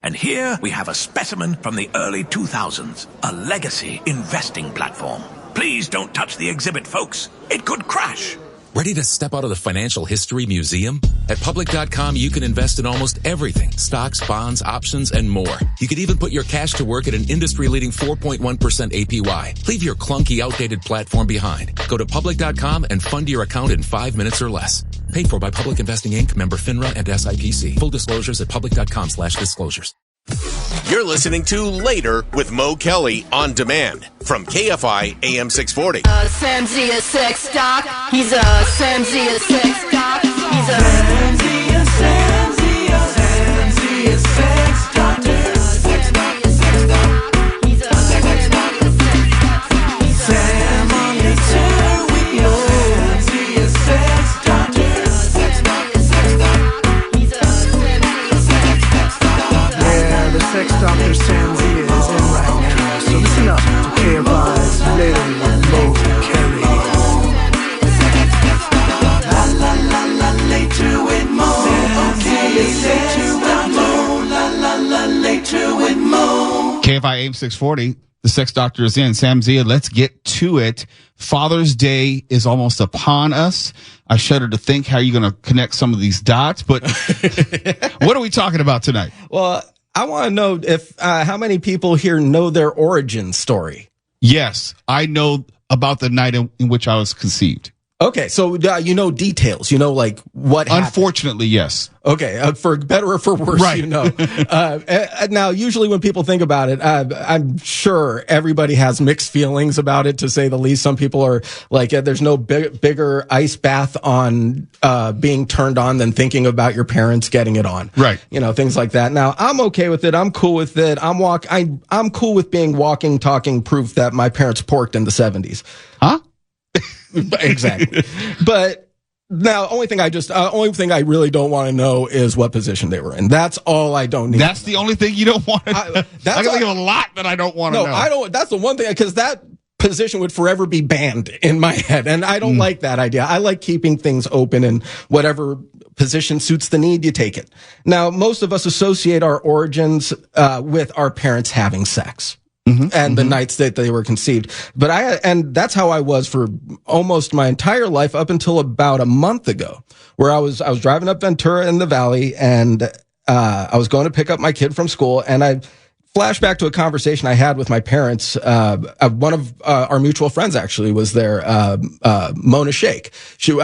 And here we have a specimen from the early 2000s, a legacy investing platform. Please don't touch the exhibit, folks. It could crash. Ready to step out of the financial history museum? At public.com, you can invest in almost everything. Stocks, bonds, options, and more. You could even put your cash to work at an industry-leading 4.1% APY. Leave your clunky, outdated platform behind. Go to public.com and fund your account in 5 minutes or less. Paid for by Public Investing Inc., member FINRA and SIPC. Full disclosures at public.com/disclosures. You're listening to Later with Mo Kelly on demand from KFI AM 640. Sam Z is sex doc. He's a Sam Z is sex doc. He's a Sam Z is sex doctor. Sam on the tour with Mo. Sam Z is sex doctor. Yeah, the sex doctor Sam Z is in right now. So listen up to KFI's Later with Mo Kelly. La la la la, later with Mo. Sam Z is sex doctor. La la la, later with Mo. KFI AM 640. The sex doctor is in. Sam Zia, let's get to it. Father's Day is almost upon us. I shudder to think how you're going to connect some of these dots, but what are we talking about tonight? Well, I want to know if how many people here know their origin story. Yes, I know about the night in which I was conceived. Okay, so you know details. You know, like what happened. Unfortunately, yes. Okay, for better or for worse, right. You know. Now, usually when people think about it, I'm sure everybody has mixed feelings about it, to say the least. Some people are like, there's no bigger ice bath on being turned on than thinking about your parents getting it on. Right. You know, things like that. Now, I'm okay with it. I'm cool with it. I'm cool with being walking, talking proof that my parents porked in the 70s. Huh? Exactly. But now, only thing I really don't want to know is what position they were in. That's all I don't need. That's the only thing you don't want to know. I can think of a lot that I don't want to know. No, I don't. That's the one thing, because that position would forever be banned in my head, and I don't like that idea. I like keeping things open, and whatever position suits the need, you take it. Now, most of us associate our origins with our parents having sex. And the nights that they were conceived. And that's how I was for almost my entire life up until about a month ago, where I was driving up Ventura in the Valley, and I was going to pick up my kid from school, and I flashed back to a conversation I had with my parents. One of our mutual friends actually was there, Mona Sheikh. She's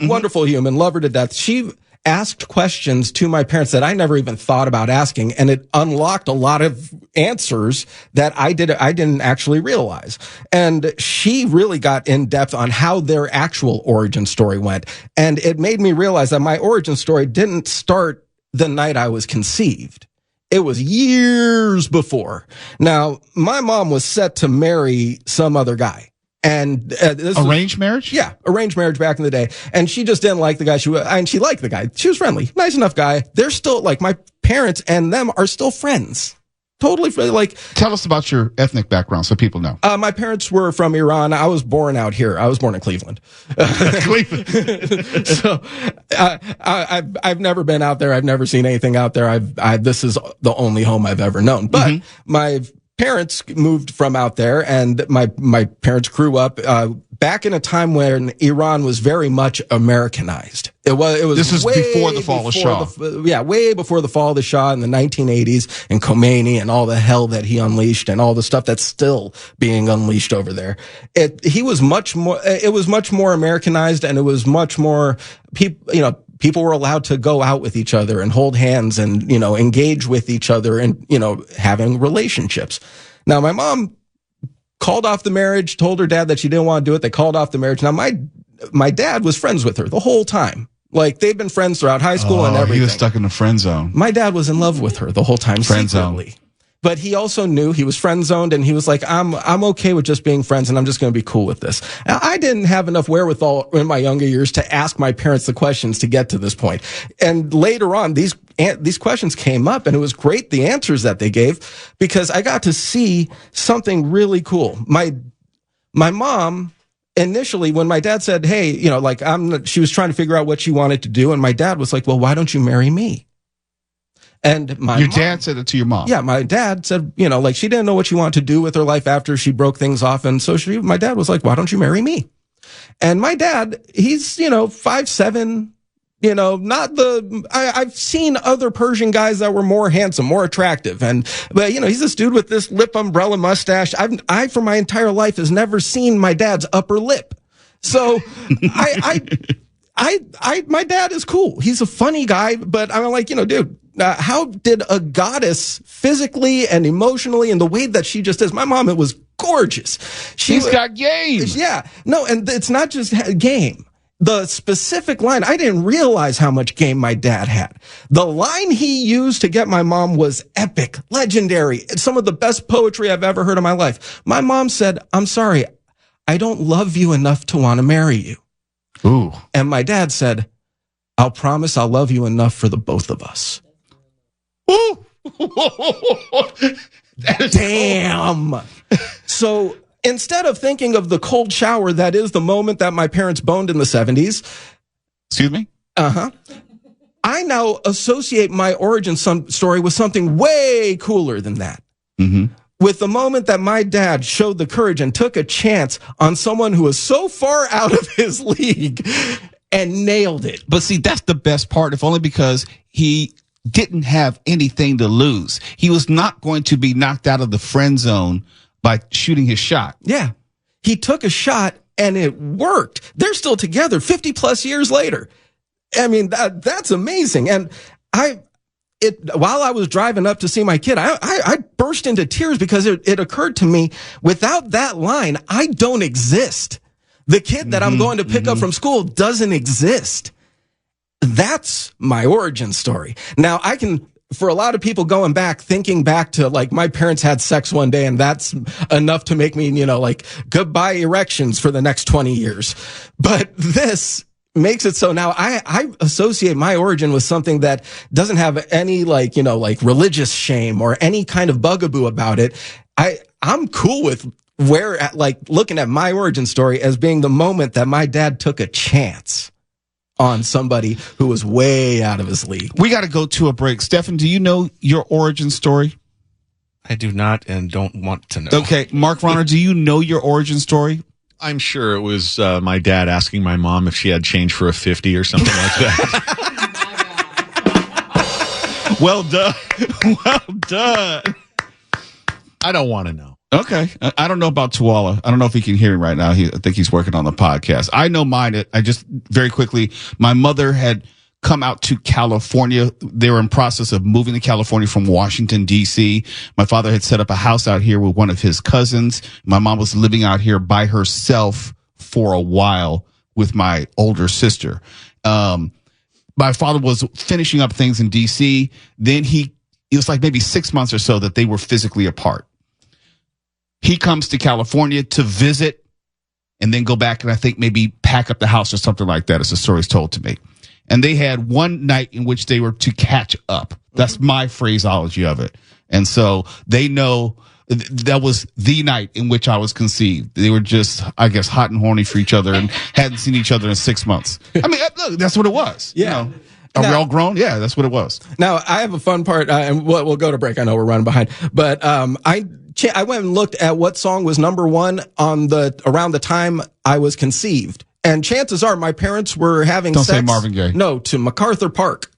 wonderful human, love her to death. She asked questions to my parents that I never even thought about asking, and it unlocked a lot of answers that I didn't actually realize. And she really got in depth on how their actual origin story went. And it made me realize that my origin story didn't start the night I was conceived. It was years before. Now, my mom was set to marry some other guy. And arranged marriage? Yeah, arranged marriage back in the day. And she just didn't like the guy. She liked the guy. She was friendly, nice enough guy. They're still, like, my parents and them are still friends. Totally, like. Tell us about your ethnic background so people know. My parents were from Iran. I was born out here. I was born in Cleveland. Cleveland. So, I've never been out there. I've never seen anything out there. This is the only home I've ever known. But my parents moved from out there, and my parents grew up back in a time when Iran was very much Americanized. It was. This is before the fall of Shah. Way before the fall of the Shah in the 1980s, and Khomeini and all the hell that he unleashed, and all the stuff that's still being unleashed over there. It was much more Americanized, and it was much more people were allowed to go out with each other and hold hands and, engage with each other and, having relationships. Now, my mom called off the marriage, told her dad that she didn't want to do it. They called off the marriage. Now, my dad was friends with her the whole time. Like, they've been friends throughout high school and everything. He was stuck in the friend zone. My dad was in love with her the whole time, friend secretly. Zone. But he also knew he was friend zoned, and he was like, I'm okay with just being friends, and I'm just going to be cool with this. Now, I didn't have enough wherewithal in my younger years to ask my parents the questions to get to this point. And later on, these questions came up, and it was great, the answers that they gave, because I got to see something really cool. My mom, initially, when my dad said, hey, she was trying to figure out what she wanted to do, and my dad was like, well, why don't you marry me? And your dad said it to your mom. Yeah, my dad said, like she didn't know what she wanted to do with her life after she broke things off. And so my dad was like, why don't you marry me? And my dad, he's, 5'7", I've seen other Persian guys that were more handsome, more attractive. But he's this dude with this lip umbrella mustache. I for my entire life has never seen my dad's upper lip. So my dad is cool. He's a funny guy, but I'm like, dude, how did a goddess physically and emotionally and the way that she just is? My mom, it was gorgeous. She's got game. Yeah. No, and it's not just game. The specific line, I didn't realize how much game my dad had. The line he used to get my mom was epic, legendary. It's some of the best poetry I've ever heard in my life. My mom said, I'm sorry, I don't love you enough to want to marry you. Ooh. And my dad said, I'll promise I'll love you enough for the both of us. Ooh. Damn. So instead of thinking of the cold shower that is the moment that my parents boned in the 70s. Excuse me? I now associate my origin story with something way cooler than that. Mm-hmm. With the moment that my dad showed the courage and took a chance on someone who was so far out of his league and nailed it. But see, that's the best part, if only because he didn't have anything to lose. He was not going to be knocked out of the friend zone by shooting his shot. Yeah. He took a shot and it worked. They're still together 50 plus years later. I mean, that's amazing. And while I was driving up to see my kid, I burst into tears because it occurred to me, without that line, I don't exist. The kid that I'm going to pick up from school doesn't exist. That's my origin story. Now, for a lot of people thinking back to like my parents had sex one day and that's enough to make me, goodbye erections for the next 20 years. But this makes it so now I associate my origin with something that doesn't have any religious shame or any kind of bugaboo about it. I'm cool with looking at my origin story as being the moment that my dad took a chance on somebody who was way out of his league. We got to go to a break. Stefan, do you know your origin story? I do not and don't want to know. Okay. Mark Ronner, do you know your origin story? I'm sure it was my dad asking my mom if she had change for a 50 or something like that. Well done. Well done. I don't want to know. Okay. I don't know about Tuala. I don't know if he can hear me right now. I think he's working on the podcast. I know mine. I just very quickly, my mother had come out to California. They were in process of moving to California from Washington, D.C. My father had set up a house out here with one of his cousins. My mom was living out here by herself for a while with my older sister. My father was finishing up things in D.C. Then it was like maybe 6 months or so that they were physically apart. He comes to California to visit and then go back and I think maybe pack up the house or something like that, as the story's told to me. And they had one night in which they were to catch up. That's my phraseology of it. And so they know that was the night in which I was conceived. They were just, I guess, hot and horny for each other and hadn't seen each other in 6 monthts. I mean, look, that's what it was. Yeah. Are we all grown? Yeah, that's what it was. Now, I have a fun part, and we'll go to break. I know we're running behind. But I went and looked at what song was number one around the time I was conceived. And chances are my parents were having sex. Don't say Marvin Gaye. No, to MacArthur Park.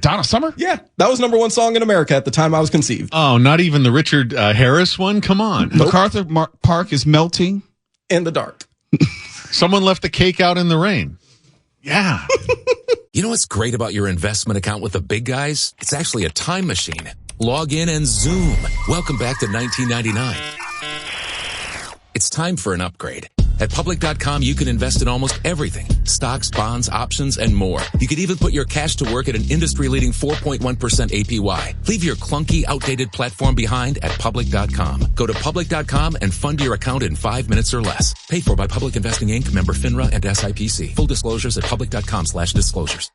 Donna Summer? Yeah, that was number one song in America at the time I was conceived. Oh, not even the Richard Harris one? Come on. Nope. MacArthur Park is melting in the dark. Someone left the cake out in the rain. Yeah. You know what's great about your investment account with the big guys? It's actually a time machine. Log in and zoom. Welcome back to 1999. It's time for an upgrade. At public.com, you can invest in almost everything. Stocks, bonds, options, and more. You could even put your cash to work at an industry-leading 4.1% APY. Leave your clunky, outdated platform behind at public.com. Go to public.com and fund your account in 5 minutes or less. Paid for by Public Investing Inc., member FINRA and SIPC. Full disclosures at public.com/disclosures.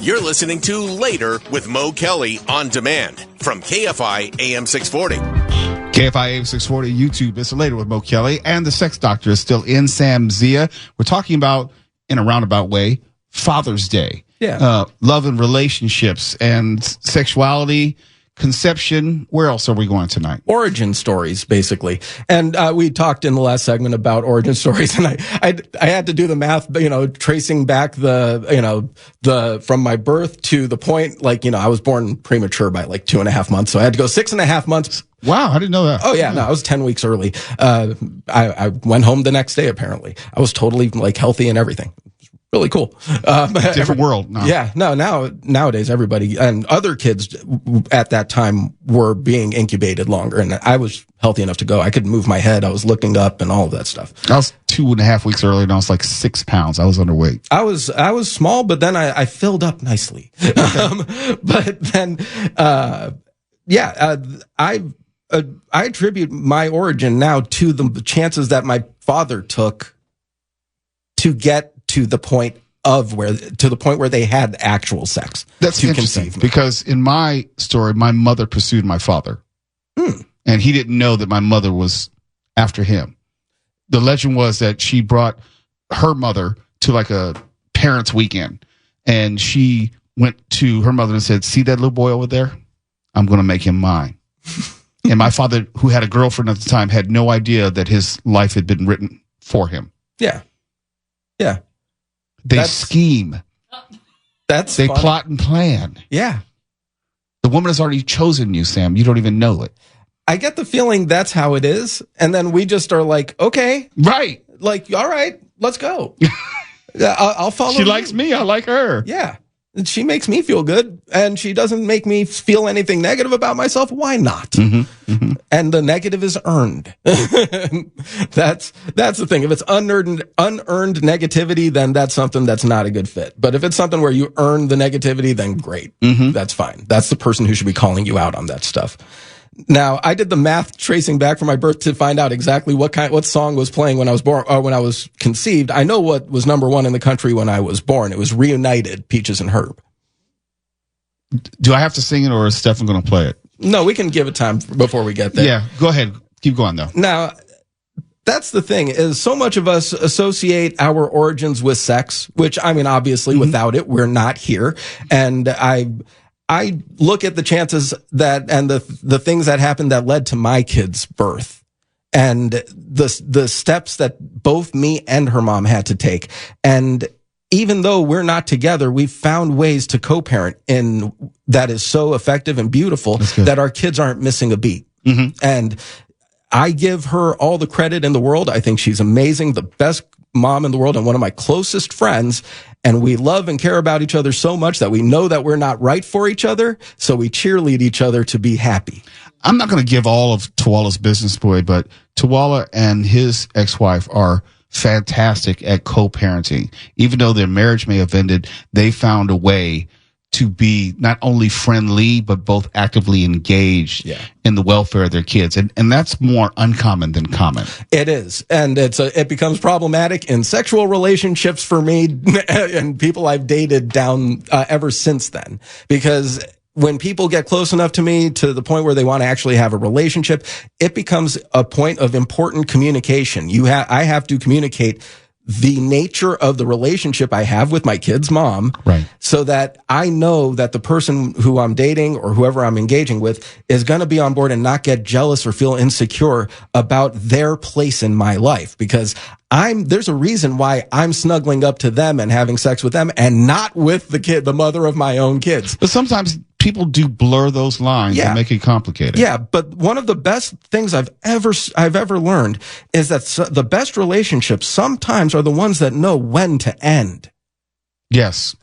You're listening to Later with Mo Kelly on demand from KFI AM 640. KFI AM 640 YouTube. It's Later with Mo Kelly, and the sex doctor is still in Sam Zia. We're talking about, in a roundabout way, Father's Day. love and relationships and sexuality, conception. Where else are we going tonight? Origin stories, basically. And we talked in the last segment about origin stories, and I had to do the math, tracing back the from my birth to the point, I was born premature by 2.5 months, so I had to go 6.5 months. Wow, I didn't know that. Oh yeah, no, I was 10 weeks early. I went home the next day. Apparently, I was totally healthy and everything. Really cool. Different world. No. Yeah. No, nowadays everybody and other kids at that time were being incubated longer, and I was healthy enough to go. I could move my head. I was looking up and all of that stuff. I was 2.5 weeks early and I was 6 pounds. I was underweight. I was small, but then I filled up nicely. But then, I attribute my origin now to the chances that my father took to get to the point where they had actual sex. That's interesting because in my story, my mother pursued my father, and he didn't know that my mother was after him. The legend was that she brought her mother to a parents' weekend, and she went to her mother and said, "See that little boy over there? I'm going to make him mine." And my father, who had a girlfriend at the time, had no idea that his life had been written for him. Yeah. Yeah. They scheme. They fun. plot and plan. Yeah. The woman has already chosen you, Sam. You don't even know it. I get the feeling that's how it is. And then we just are okay. Right. All right, let's go. I'll follow She likes me. I like her. Yeah. She makes me feel good, and she doesn't make me feel anything negative about myself. Why not? Mm-hmm, mm-hmm. And the negative is earned. That's the thing. If it's unearned negativity, then that's something that's not a good fit. But if it's something where you earn the negativity, then great. Mm-hmm. That's fine. That's the person who should be calling you out on that stuff. Now, I did the math tracing back from my birth to find out exactly what song was playing when I was born, or when I was conceived. I know what was number one in the country when I was born. It was Reunited, Peaches and Herb. Do I have to sing it, or is Stefan going to play it? No, we can give it time before we get there. Yeah, go ahead. Keep going, though. Now, that's the thing, is so much of us associate our origins with sex, which, obviously, without it, we're not here. And I look at the chances and the things that happened that led to my kid's birth, and the steps that both me and her mom had to take. And even though we're not together, we've found ways to co-parent that is so effective and beautiful that our kids aren't missing a beat. Mm-hmm. And I give her all the credit in the world. I think she's amazing, the best mom in the world, and one of my closest friends. And we love and care about each other so much that we know that we're not right for each other, so we cheerlead each other to be happy. I'm not going to give all of Tawala's business away, but Tawala and his ex-wife are fantastic at co-parenting. Even though their marriage may have ended, they found a way to be not only friendly, but both actively engaged in the welfare of their kids. And that's more uncommon than common. It is. And it becomes problematic in sexual relationships for me and people I've dated down ever since then. Because when people get close enough to me to the point where they want to actually have a relationship, it becomes a point of important communication. I have to communicate the nature of the relationship I have with my kid's mom, right? So that I know that the person who I'm dating or whoever I'm engaging with is going to be on board and not get jealous or feel insecure about their place in my life, because there's a reason why I'm snuggling up to them and having sex with them and not with the mother of my own kids. But sometimes people do blur those lines and make it complicated. Yeah, but one of the best things I've ever learned is that the best relationships sometimes are the ones that know when to end. Yes.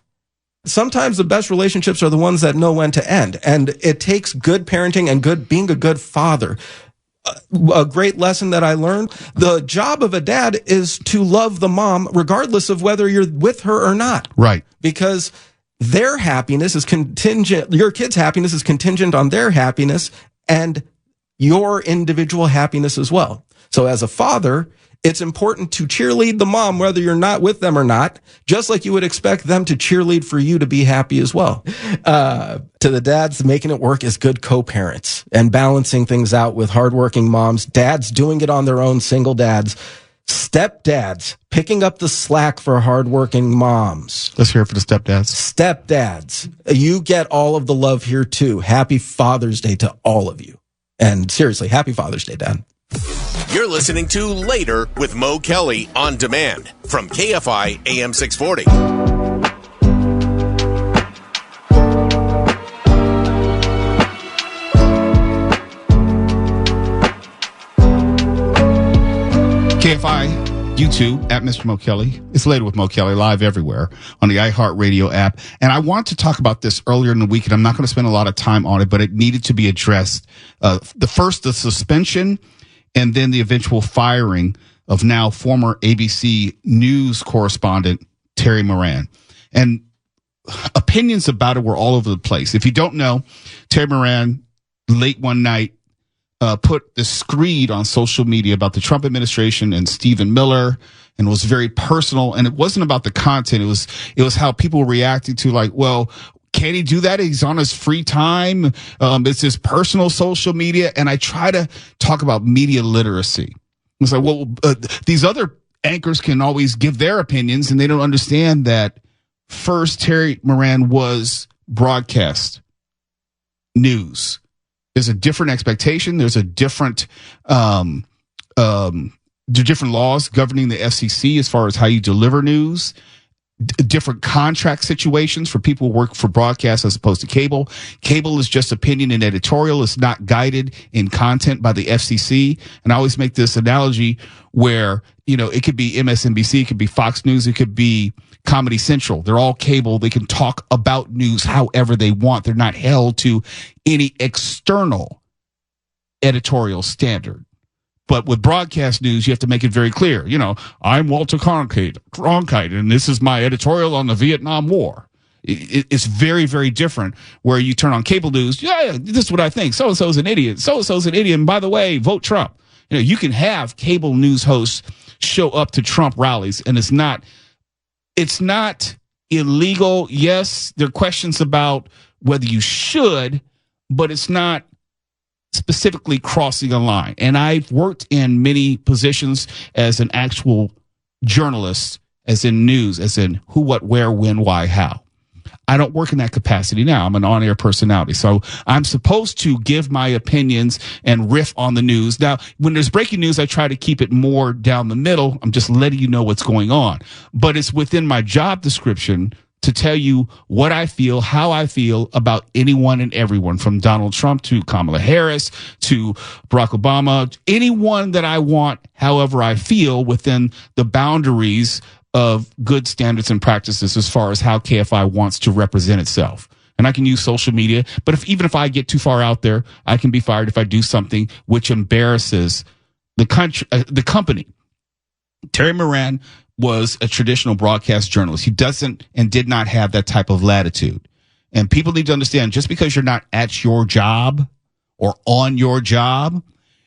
Sometimes the best relationships are the ones that know when to end. And it takes good parenting and being a good father. A great lesson that I learned: the job of a dad is to love the mom regardless of whether you're with her or not. Right. Because their happiness is contingent, your kid's happiness is contingent on their happiness and your individual happiness as well. So as a father, it's important to cheerlead the mom, whether you're not with them or not, just like you would expect them to cheerlead for you to be happy as well. To the dads, making it work is good co-parents and balancing things out with hardworking moms, dads doing it on their own, single dads. Stepdads picking up the slack for hardworking moms. Let's hear it for the stepdads. Stepdads, you get all of the love here too. Happy Father's Day to all of you. And seriously, happy Father's Day, Dad. You're listening to Later with Mo Kelly on demand from KFI AM 640. KFI, YouTube, at Mr. Mo Kelly. It's Later with Mo Kelly, live everywhere on the iHeartRadio app. And I want to talk about this earlier in the week, and I'm not going to spend a lot of time on it, but it needed to be addressed. The suspension, and then the eventual firing of now former ABC News correspondent Terry Moran. And opinions about it were all over the place. If you don't know, Terry Moran, late one night, put the screed on social media about the Trump administration and Stephen Miller, and was very personal. And it wasn't about the content. It was how people were reacting to, like, well, can he do that? He's on his free time. It's his personal social media. And I try to talk about media literacy. It's like, well, these other anchors can always give their opinions, and they don't understand that first Terry Moran was broadcast news. There's a different expectation. There's a different, there are different laws governing the FCC as far as how you deliver news. Different contract situations for people who work for broadcast as opposed to cable. Cable is just opinion and editorial. It's not guided in content by the FCC. And I always make this analogy where, it could be MSNBC, it could be Fox News, it could be Comedy Central. They're all cable. They can talk about news however they want. They're not held to any external editorial standard. But with broadcast news, you have to make it very clear. I'm Walter Cronkite, and this is my editorial on the Vietnam War. It's very, very different where you turn on cable news. Yeah, this is what I think. So-and-so's an idiot. So-and-so's an idiot. And by the way, vote Trump. You can have cable news hosts show up to Trump rallies, and it's not illegal. Yes, there are questions about whether you should, but it's not specifically crossing a line. And I've worked in many positions as an actual journalist, as in news, as in who, what, where, when, why, how. I don't work in that capacity now. I'm an on-air personality. So I'm supposed to give my opinions and riff on the news. Now, when there's breaking news, I try to keep it more down the middle. I'm just letting you know what's going on. But it's within my job description to tell you what I feel, how I feel about anyone and everyone, from Donald Trump to Kamala Harris to Barack Obama, anyone that I want, however I feel, within the boundaries of good standards and practices as far as how KFI wants to represent itself. And I can use social media, but even if I get too far out there, I can be fired if I do something which embarrasses the company. Terry Moran was a traditional broadcast journalist. He doesn't and did not have that type of latitude. And people need to understand, just because you're not at your job or on your job,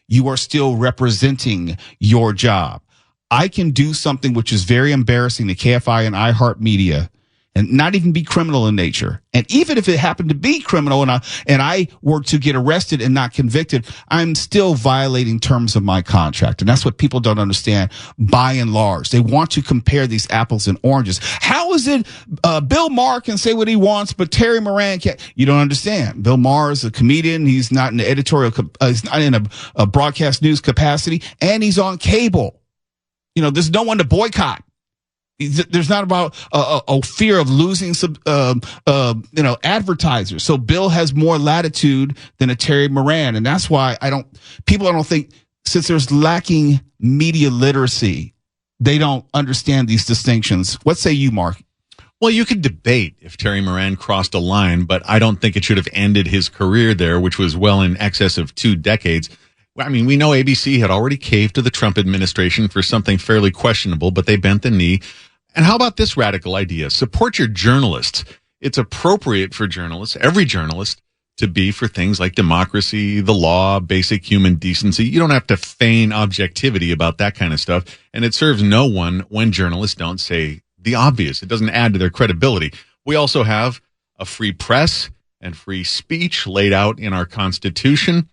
you are still representing your job. I can do something which is very embarrassing to KFI and iHeartMedia and not even be criminal in nature. And even if it happened to be criminal and I were to get arrested and not convicted, I'm still violating terms of my contract. And that's what people don't understand by and large. They want to compare these apples and oranges. How is it Bill Maher can say what he wants, but Terry Moran can't? You don't understand. Bill Maher is a comedian. He's not in the editorial, he's not in a broadcast news capacity, and he's on cable. There's no one to boycott. There's not about a fear of losing some, advertisers. So Bill has more latitude than a Terry Moran. And that's why I don't think, since there's lacking media literacy, they don't understand these distinctions. What say you, Mark? Well, you could debate if Terry Moran crossed a line, but I don't think it should have ended his career there, which was well in excess of 2 decades. I mean, we know ABC had already caved to the Trump administration for something fairly questionable, but they bent the knee. And how about this radical idea? Support your journalists. It's appropriate for journalists, every journalist, to be for things like democracy, the law, basic human decency. You don't have to feign objectivity about that kind of stuff. And it serves no one when journalists don't say the obvious. It doesn't add to their credibility. We also have a free press and free speech laid out in our Constitution.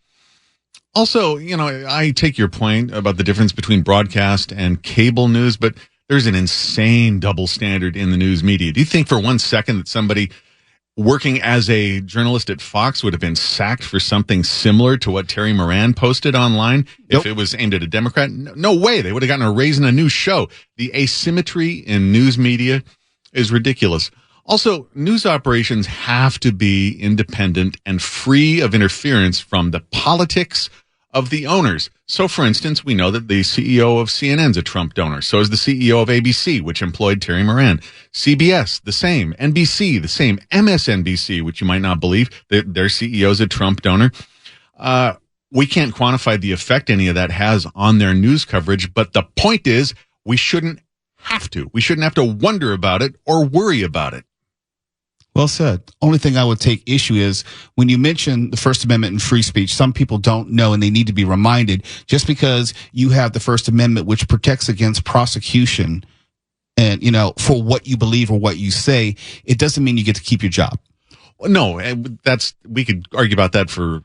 Also, I take your point about the difference between broadcast and cable news, but there's an insane double standard in the news media. Do you think for 1 second that somebody working as a journalist at Fox would have been sacked for something similar to what Terry Moran posted online if it was aimed at a Democrat? No way. They would have gotten a raise in a new show. The asymmetry in news media is ridiculous. Also, news operations have to be independent and free of interference from the politics of the owners. So, for instance, we know that the CEO of CNN is a Trump donor. So is the CEO of ABC, which employed Terry Moran. CBS, the same. NBC, the same. MSNBC, which you might not believe, their CEO is a Trump donor. We can't quantify the effect any of that has on their news coverage, but the point is we shouldn't have to. We shouldn't have to wonder about it or worry about it. Well said. Only thing I would take issue is when you mention the First Amendment and free speech, some people don't know and they need to be reminded just because you have the First Amendment, which protects against prosecution and, for what you believe or what you say, it doesn't mean you get to keep your job. No, we could argue about that for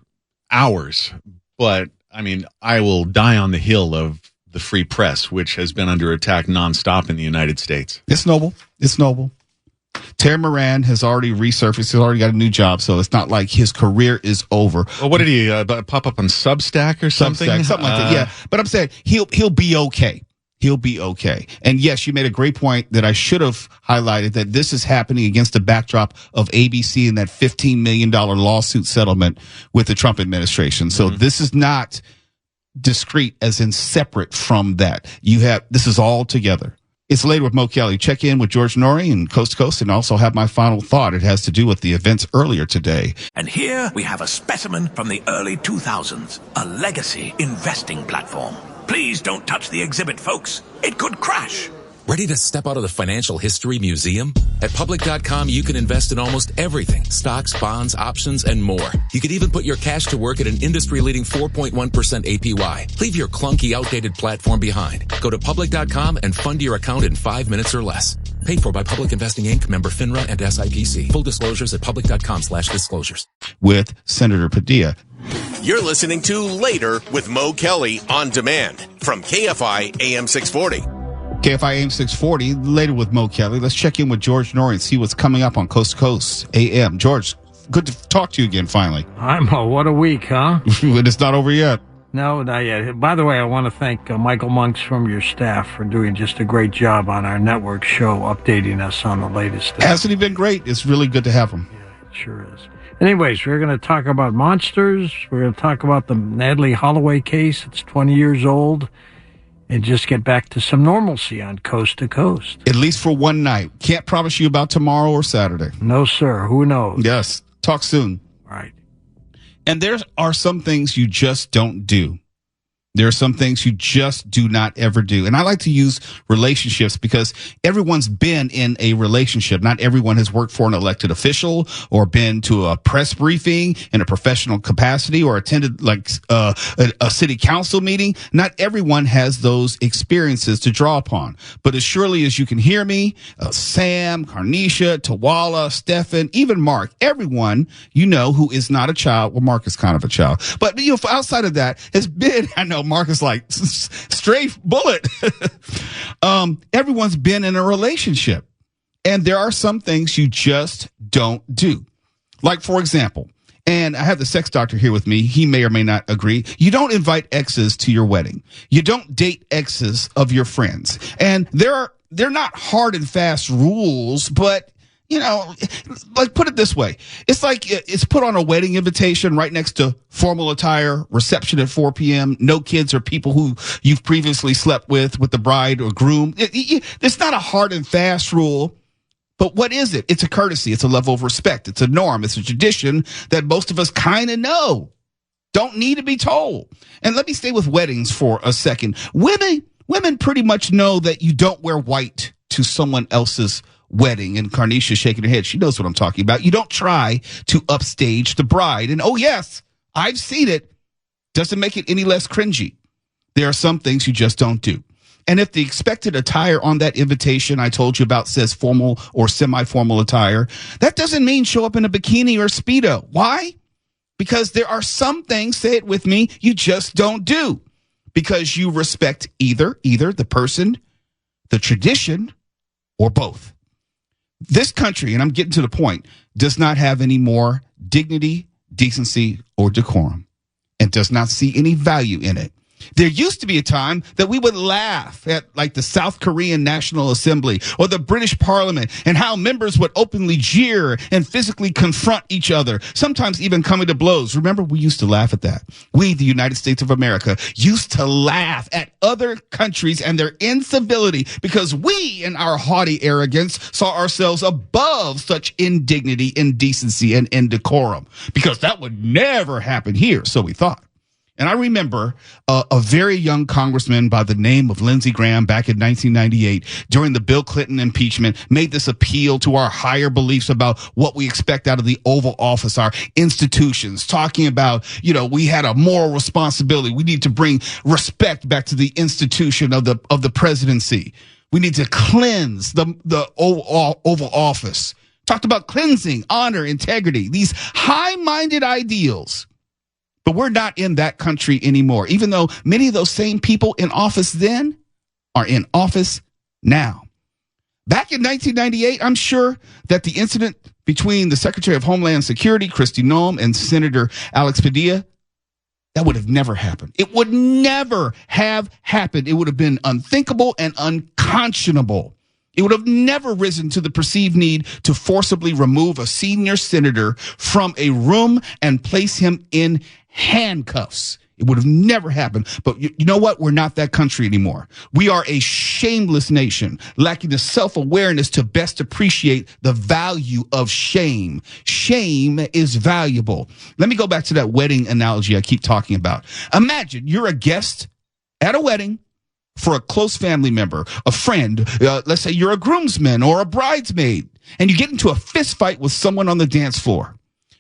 hours, but I will die on the hill of the free press, which has been under attack nonstop in the United States. It's noble. It's noble. Terry Moran has already resurfaced. He's already got a new job, so it's not like his career is over. Well, what did he pop up on Substack or something? Something like that, yeah. But I'm saying he'll be okay. He'll be okay. And yes, you made a great point that I should have highlighted, that this is happening against the backdrop of ABC and that $15 million lawsuit settlement with the Trump administration. So this is not discrete as in separate from that. This is all together. It's Later with Mo Kelly. Check in with George Norrie and Coast to Coast, and also have my final thought. It has to do with the events earlier today. And here we have a specimen from the early 2000s, a legacy investing platform. Please don't touch the exhibit, folks. It could crash. Ready to step out of the financial history museum? At public.com, you can invest in almost everything. Stocks, bonds, options, and more. You could even put your cash to work at an industry-leading 4.1% APY. Leave your clunky, outdated platform behind. Go to public.com and fund your account in 5 minutes or less. Paid for by Public Investing Inc., member FINRA and SIPC. Full disclosures at public.com/disclosures. With Senator Padilla. You're listening to Later with Mo Kelly on demand from KFI AM 640. KFI AM 640, Later with Mo Kelly. Let's check in with George Norrie and see what's coming up on Coast to Coast AM. George, good to talk to you again finally. What a week, huh? It's not over yet. No, not yet. By the way, I want to thank Michael Monks from your staff for doing just a great job on our network show, updating us on the latest stuff. Hasn't he been great? It's really good to have him. Yeah, it sure is. Anyways, we're going to talk about monsters. We're going to talk about the Natalie Holloway case. It's 20 years old. And just get back to some normalcy on Coast to Coast. At least for one night. Can't promise you about tomorrow or Saturday. No, sir. Who knows? Yes. Talk soon. Right. And there are some things you just don't do. There are some things you just do not ever do. And I like to use relationships because everyone's been in a relationship. Not everyone has worked for an elected official or been to a press briefing in a professional capacity or attended a city council meeting. Not everyone has those experiences to draw upon. But as surely as you can hear me, Sam, Carnisha, Tawala, Stefan, even Mark, everyone who is not a child. Well, Mark is kind of a child. But, outside of that has been, I know, Mark is like straight bullet. Everyone's been in a relationship, and there are some things you just don't do. Like, for example, and I have the sex doctor here with me. He may or may not agree. You don't invite exes to your wedding. You don't date exes of your friends. And they're not hard and fast rules, but put it this way. It's like it's put on a wedding invitation right next to formal attire, reception at 4 p.m., no kids or people who you've previously slept with the bride or groom. It's not a hard and fast rule, but what is it? It's a courtesy. It's a level of respect. It's a norm. It's a tradition that most of us kind of know. Don't need to be told. And let me stay with weddings for a second. Women pretty much know that you don't wear white to someone else's wedding, and Carnisha shaking her head. She knows what I'm talking about. You don't try to upstage the bride. And oh yes, I've seen it. Doesn't make it any less cringy. There are some things you just don't do. And if the expected attire on that invitation I told you about says formal or semi-formal attire, that doesn't mean show up in a bikini or Speedo. Why? Because there are some things, say it with me, you just don't do. Because you respect either the person, the tradition, or both. This country, and I'm getting to the point, does not have any more dignity, decency, or decorum, and does not see any value in it. There used to be a time that we would laugh at like the South Korean National Assembly or the British Parliament and how members would openly jeer and physically confront each other, sometimes even coming to blows. Remember, we used to laugh at that. We, the United States of America, used to laugh at other countries and their incivility because we, in our haughty arrogance, saw ourselves above such indignity, indecency, and indecorum because that would never happen here, so we thought. And I remember a very young congressman by the name of Lindsey Graham back in 1998 during the Bill Clinton impeachment made this appeal to our higher beliefs about what we expect out of the Oval Office, our institutions, talking about, we had a moral responsibility. We need to bring respect back to the institution of the presidency. We need to cleanse the Oval Office. Talked about cleansing, honor, integrity, these high-minded ideals. But we're not in that country anymore, even though many of those same people in office then are in office now. Back in 1998, I'm sure that the incident between the Secretary of Homeland Security, Kristi Noem, and Senator Alex Padilla, that would have never happened. It would never have happened. It would have been unthinkable and unconscionable. It would have never risen to the perceived need to forcibly remove a senior senator from a room and place him in handcuffs. It would have never happened. But you know what? We're not that country anymore. We are a shameless nation, lacking the self-awareness to best appreciate the value of shame. Shame is valuable. Let me go back to that wedding analogy I keep talking about. Imagine you're a guest at a wedding for a close family member, a friend. Let's say you're a groomsman or a bridesmaid, and you get into a fist fight with someone on the dance floor.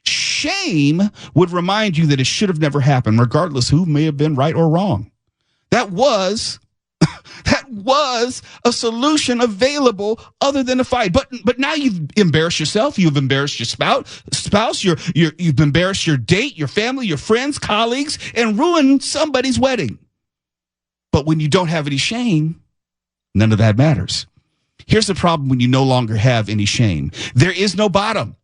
Shame would remind you that it should have never happened, regardless who may have been right or wrong. That was a solution available other than a fight. But now you've embarrassed yourself. You've embarrassed your spouse. You've embarrassed your date, your family, your friends, colleagues, and ruined somebody's wedding. But when you don't have any shame, none of that matters. Here's the problem when you no longer have any shame. There is no bottom.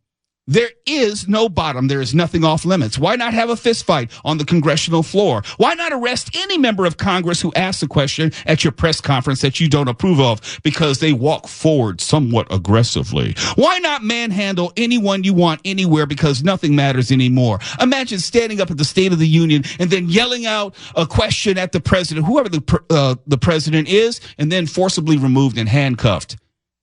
There is no bottom. There is nothing off limits. Why not have a fist fight on the congressional floor? Why not arrest any member of Congress who asks a question at your press conference that you don't approve of because they walk forward somewhat aggressively? Why not manhandle anyone you want anywhere because nothing matters anymore? Imagine standing up at the State of the Union and then yelling out a question at the president, whoever the president is, and then forcibly removed and handcuffed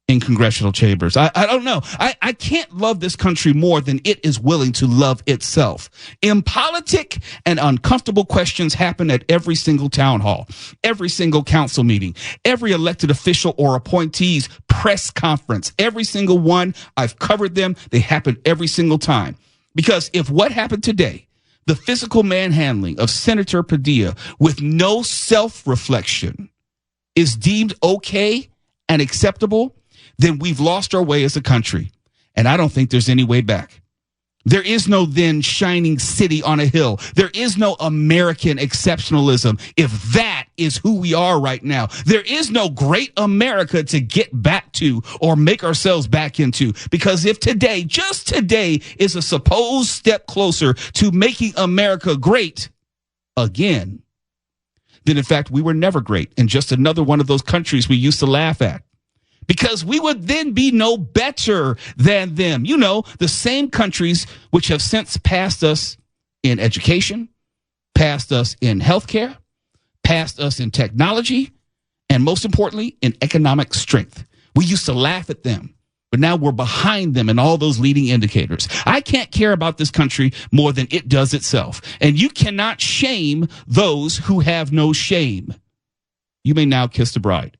in congressional chambers. I don't know. I can't love this country more than it is willing to love itself. Impolitic and uncomfortable questions happen at every single town hall, every single council meeting, every elected official or appointee's press conference, every single one. I've covered them. They happen every single time. Because if what happened today, the physical manhandling of Senator Padilla with no self-reflection, is deemed okay and acceptable, then we've lost our way as a country. And I don't think there's any way back. There is no then shining city on a hill. There is no American exceptionalism if that is who we are right now. There is no great America to get back to or make ourselves back into. Because if today, just today, is a supposed step closer to making America great again, then in fact we were never great and just another one of those countries we used to laugh at. Because we would then be no better than them. You know, the same countries which have since passed us in education, passed us in healthcare, passed us in technology, and most importantly, in economic strength. We used to laugh at them, but now we're behind them in all those leading indicators. I can't care about this country more than it does itself. And you cannot shame those who have no shame. You may now kiss the bride.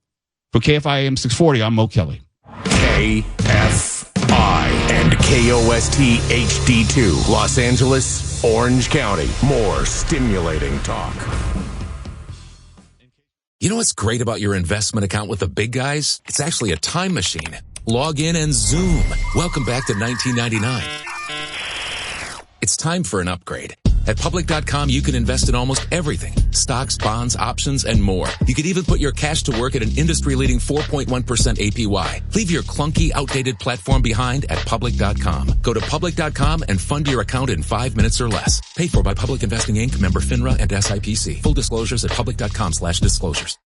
For KFI AM 640, I'm Mo Kelly. KFI and KOST HD2, Los Angeles, Orange County. More stimulating talk. You know what's great about your investment account with the big guys? It's actually a time machine. Log in and zoom. Welcome back to 1999. It's time for an upgrade. At public.com, you can invest in almost everything. Stocks, bonds, options, and more. You could even put your cash to work at an industry-leading 4.1% APY. Leave your clunky, outdated platform behind at public.com. Go to public.com and fund your account in 5 minutes or less. Paid for by Public Investing Inc., member FINRA and SIPC. Full disclosures at public.com/disclosures.